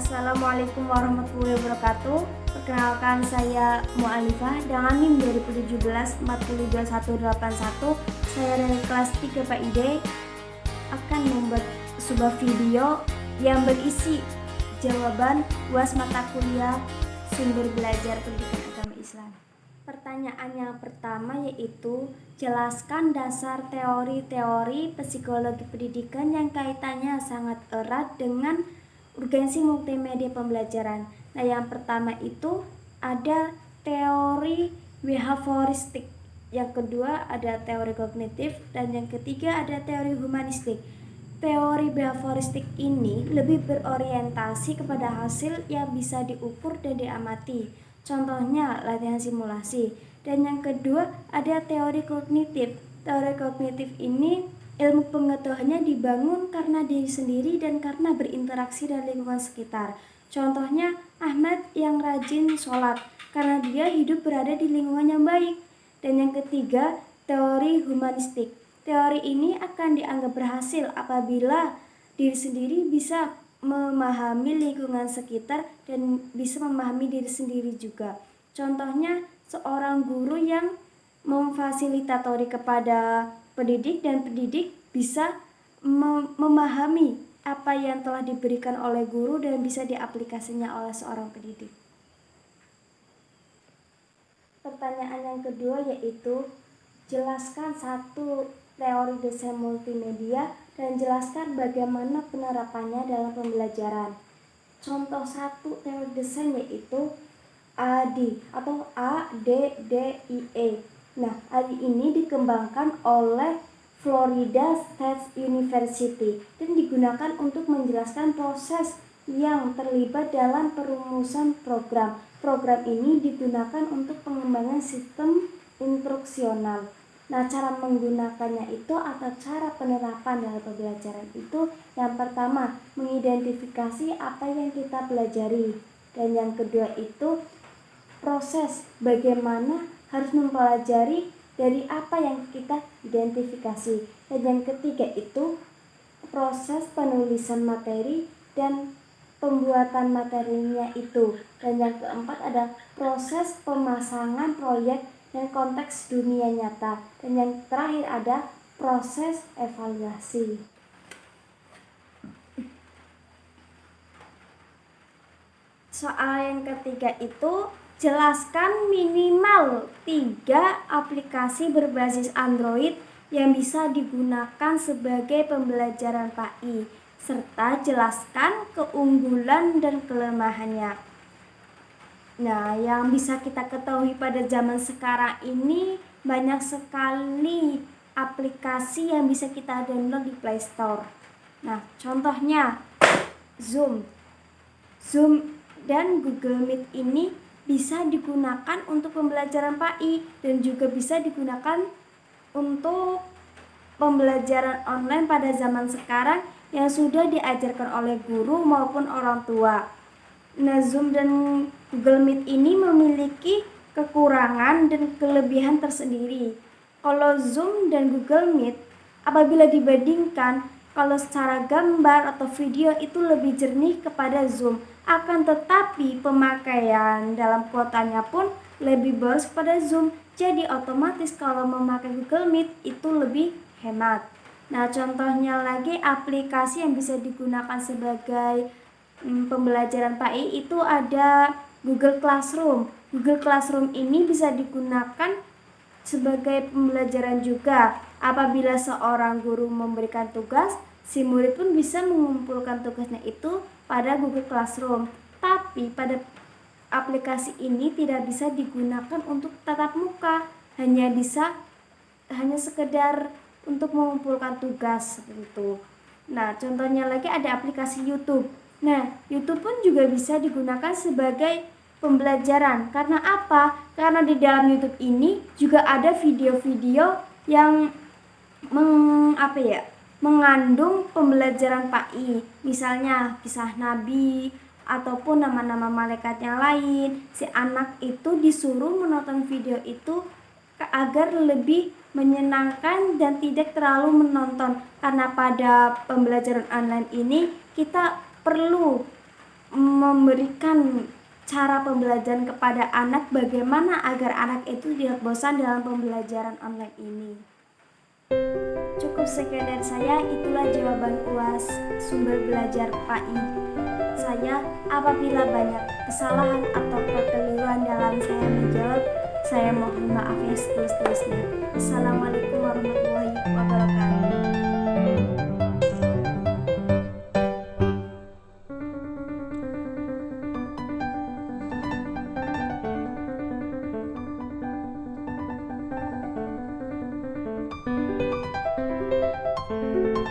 Assalamualaikum warahmatullahi wabarakatuh. Perkenalkan, saya Mu'alifah dengan NIM 2017-42181. Saya dari kelas 3 PID akan membuat sebuah video yang berisi jawaban UAS mata kuliah sumber belajar pendidikan agama Islam. Pertanyaan yang pertama yaitu jelaskan dasar teori-teori psikologi pendidikan yang kaitannya sangat erat dengan urgensi multimedia pembelajaran. Nah, yang pertama itu ada teori behavioristik, yang kedua ada teori kognitif, dan yang ketiga ada teori humanistik. Teori behavioristik ini lebih berorientasi kepada hasil yang bisa diukur dan diamati, contohnya latihan simulasi. Dan yang kedua ada teori kognitif. Teori kognitif ini ilmu pengetahuannya dibangun karena diri sendiri dan karena berinteraksi dengan lingkungan sekitar. Contohnya Ahmad yang rajin sholat karena dia hidup berada di lingkungan yang baik. Dan yang ketiga, teori humanistik. Teori ini akan dianggap berhasil apabila diri sendiri bisa memahami lingkungan sekitar dan bisa memahami diri sendiri juga. Contohnya seorang guru yang memfasilitatori kepada pendidik dan pendidik bisa memahami apa yang telah diberikan oleh guru dan bisa diaplikasinya oleh seorang pendidik. Pertanyaan yang kedua yaitu jelaskan satu teori desain multimedia dan jelaskan bagaimana penerapannya dalam pembelajaran. Contoh satu teori desain yaitu ADI atau ADDIE. Nah, ADI ini dikembangkan oleh Florida State University dan digunakan untuk menjelaskan proses yang terlibat dalam perumusan program. Program ini digunakan untuk pengembangan sistem instruksional. Nah, cara menggunakannya itu atau cara penerapan dalam pembelajaran itu yang pertama, mengidentifikasi apa yang kita pelajari. Dan yang kedua itu proses bagaimana harus mempelajari dari apa yang kita identifikasi. Dan yang ketiga itu proses penulisan materi dan pembuatan materinya itu. Dan yang keempat ada proses pemasangan proyek dan konteks dunia nyata. Dan yang terakhir ada proses evaluasi. Soal yang ketiga itu jelaskan minimal 3 aplikasi berbasis Android yang bisa digunakan sebagai pembelajaran PAI, serta jelaskan keunggulan dan kelemahannya. Nah, yang bisa kita ketahui pada zaman sekarang ini banyak sekali aplikasi yang bisa kita download di Play Store. Nah, contohnya Zoom dan Google Meet ini bisa digunakan untuk pembelajaran PAI dan juga bisa digunakan untuk pembelajaran online pada zaman sekarang yang sudah diajarkan oleh guru maupun orang tua. Nah, Zoom dan Google Meet ini memiliki kekurangan dan kelebihan tersendiri. Kalau Zoom dan Google Meet apabila dibandingkan, kalau secara gambar atau video itu lebih jernih kepada Zoom. Akan tetapi pemakaian dalam kuotanya pun lebih bagus pada Zoom. Jadi otomatis kalau memakai Google Meet itu lebih hemat. Nah, contohnya lagi aplikasi yang bisa digunakan sebagai pembelajaran PAI itu ada Google Classroom. Google Classroom ini bisa digunakan sebagai pembelajaran juga. Apabila seorang guru memberikan tugas, si murid pun bisa mengumpulkan tugasnya itu pada Google Classroom. Tapi pada aplikasi ini tidak bisa digunakan untuk tatap muka, hanya sekedar untuk mengumpulkan tugas seperti itu. Nah, contohnya lagi ada aplikasi YouTube. Nah, YouTube pun juga bisa digunakan sebagai pembelajaran. Karena apa? Karena di dalam YouTube ini juga ada video-video yang mengandung pembelajaran PAI, misalnya kisah Nabi ataupun nama-nama malaikat yang lain. Si anak itu disuruh menonton video itu agar lebih menyenangkan dan tidak terlalu menonton, karena pada pembelajaran online ini kita perlu memberikan cara pembelajaran kepada anak, bagaimana agar anak itu tidak bosan dalam pembelajaran online ini. Cukup sekian dari saya, itulah jawaban UAS sumber belajar PAID saya. Apabila banyak kesalahan atau kekeliruan dalam saya menjawab, saya mohon maaf yang setulus-tulusnya. Assalamualaikum warahmatullahi wabarakatuh.